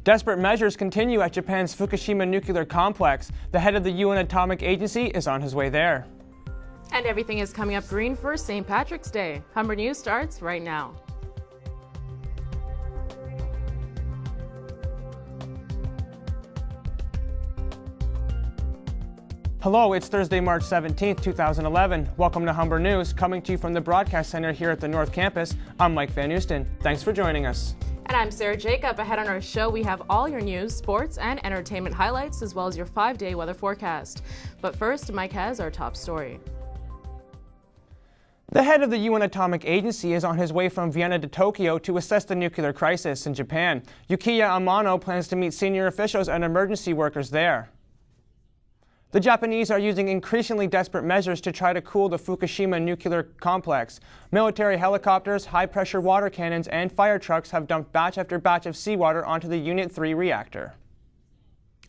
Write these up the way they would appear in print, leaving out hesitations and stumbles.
Desperate measures continue at Japan's Fukushima nuclear complex. The head of the UN Atomic Agency is on his way there. And everything is coming up green for St. Patrick's Day. Humber News starts right now. Hello, it's Thursday, March 17th, 2011. Welcome to Humber News, coming to you from the Broadcast Center here at the North Campus. I'm Mike Van Houston. Thanks for joining us. And I'm Sarah Jacob. Ahead on our show, we have all your news, sports, and entertainment highlights, as well as your 5-day weather forecast. But first, Mike has our top story. The head of the UN Atomic Agency is on his way from Vienna to Tokyo to assess the nuclear crisis in Japan. Yukiya Amano plans to meet senior officials and emergency workers there. The Japanese are using increasingly desperate measures to try to cool the Fukushima nuclear complex. Military helicopters, high-pressure water cannons, and fire trucks have dumped batch after batch of seawater onto the Unit 3 reactor.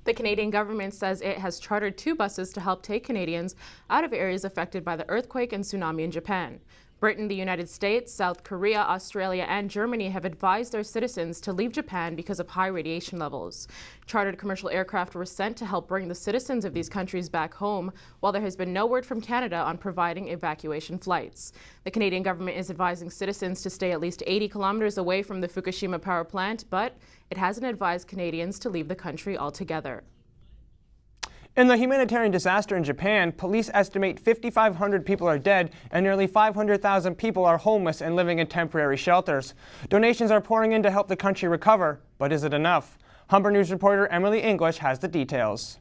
The Canadian government says it has chartered 2 buses to help take Canadians out of areas affected by the earthquake and tsunami in Japan. Britain, the United States, South Korea, Australia, and Germany have advised their citizens to leave Japan because of high radiation levels. Chartered commercial aircraft were sent to help bring the citizens of these countries back home, while there has been no word from Canada on providing evacuation flights. The Canadian government is advising citizens to stay at least 80 kilometers away from the Fukushima power plant, but it hasn't advised Canadians to leave the country altogether. In the humanitarian disaster in Japan, police estimate 5,500 people are dead and nearly 500,000 people are homeless and living in temporary shelters. Donations are pouring in to help the country recover, but is it enough? Humber News reporter Emily English has the details.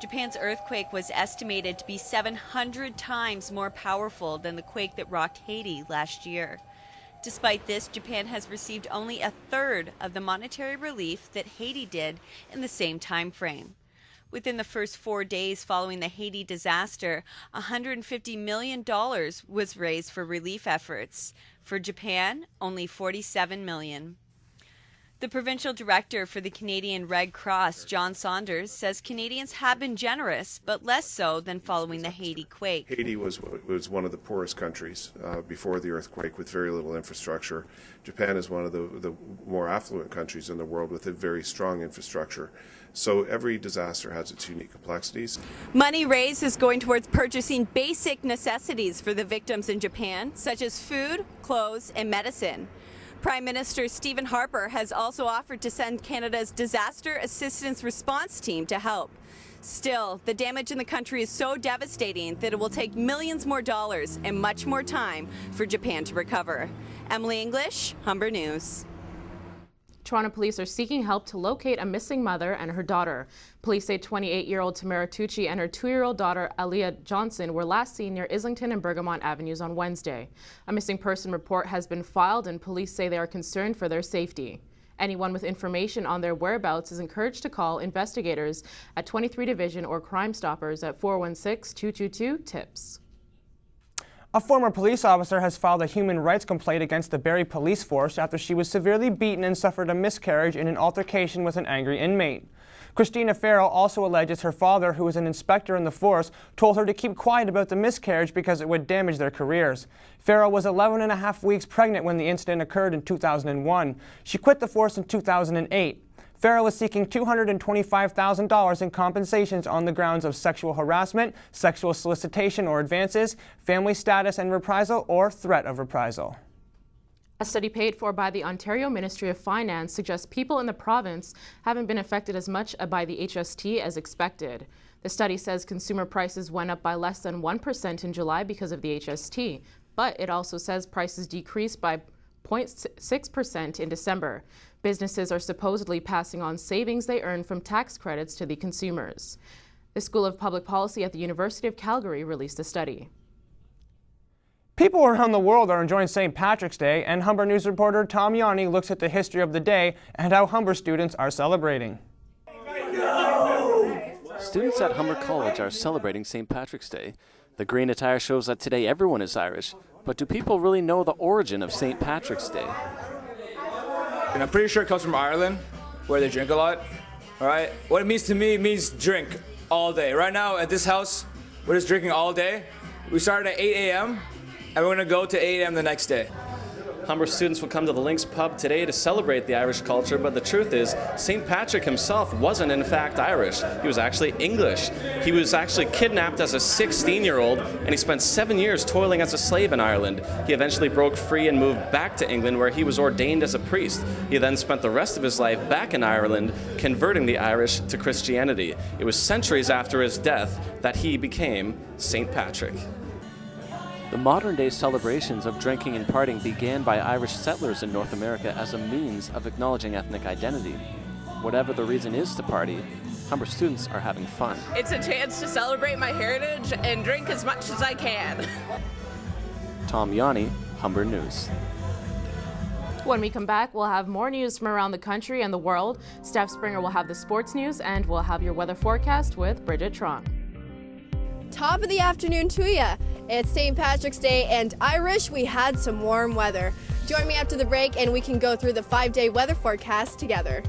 Japan's earthquake was estimated to be 700 times more powerful than the quake that rocked Haiti last year. Despite this, Japan has received only a third of the monetary relief that Haiti did in the same time frame. Within the first 4 days following the Haiti disaster, $150 million was raised for relief efforts. For Japan, only $47 million. The provincial director for the Canadian Red Cross, John Saunders, says Canadians have been generous, but less so than following the Haiti quake. Haiti was one of the poorest countries before the earthquake with very little infrastructure. Japan is one of the more affluent countries in the world with a very strong infrastructure. So every disaster has its unique complexities. Money raised is going towards purchasing basic necessities for the victims in Japan, such as food, clothes, and medicine. Prime Minister Stephen Harper has also offered to send Canada's Disaster Assistance Response Team to help. Still, the damage in the country is so devastating that it will take millions more dollars and much more time for Japan to recover. Emily English, Humber News. Toronto police are seeking help to locate a missing mother and her daughter. Police say 28-year-old Tamara Tucci and her 2-year-old daughter Aaliyah Johnson were last seen near Islington and Bergamont Avenues on Wednesday. A missing person report has been filed and police say they are concerned for their safety. Anyone with information on their whereabouts is encouraged to call investigators at 23 Division or Crime Stoppers at 416-222-TIPS. A former police officer has filed a human rights complaint against the Barrie Police Force after she was severely beaten and suffered a miscarriage in an altercation with an angry inmate. Christina Farrell also alleges her father, who was an inspector in the force, told her to keep quiet about the miscarriage because it would damage their careers. Farrell was 11 and a half weeks pregnant when the incident occurred in 2001. She quit the force in 2008. Farrell is seeking $225,000 in compensations on the grounds of sexual harassment, sexual solicitation or advances, family status and reprisal, or threat of reprisal. A study paid for by the Ontario Ministry of Finance suggests people in the province haven't been affected as much by the HST as expected. The study says consumer prices went up by less than 1% in July because of the HST, but it also says prices decreased by 0.6% in December. Businesses are supposedly passing on savings they earn from tax credits to the consumers. The School of Public Policy at the University of Calgary released a study. People around the world are enjoying St. Patrick's Day, and Humber News reporter Tom Yanni looks at the history of the day and how Humber students are celebrating. Students at Humber College are celebrating St. Patrick's Day. The green attire shows that today everyone is Irish, but do people really know the origin of St. Patrick's Day? And I'm pretty sure it comes from Ireland, where they drink a lot. All right? What it means to me, it means drink all day. Right now at this house, we're just drinking all day. We started at 8 a.m. and we're gonna go to 8 a.m. the next day. Humber students will come to the Lynx pub today to celebrate the Irish culture, but the truth is, St. Patrick himself wasn't in fact Irish. He was actually English. He was actually kidnapped as a 16-year-old, and he spent 7 years toiling as a slave in Ireland. He eventually broke free and moved back to England, where he was ordained as a priest. He then spent the rest of his life back in Ireland, converting the Irish to Christianity. It was centuries after his death that he became St. Patrick. The modern-day celebrations of drinking and partying began by Irish settlers in North America as a means of acknowledging ethnic identity. Whatever the reason is to party, Humber students are having fun. It's a chance to celebrate my heritage and drink as much as I can. Tom Yanni, Humber News. When we come back, we'll have more news from around the country and the world. Steph Springer will have the sports news, and we'll have your weather forecast with Bridget Trong. Top of the afternoon to ya. It's St. Patrick's Day and Irish. We had some warm weather. Join me after the break and we can go through the 5-day weather forecast together.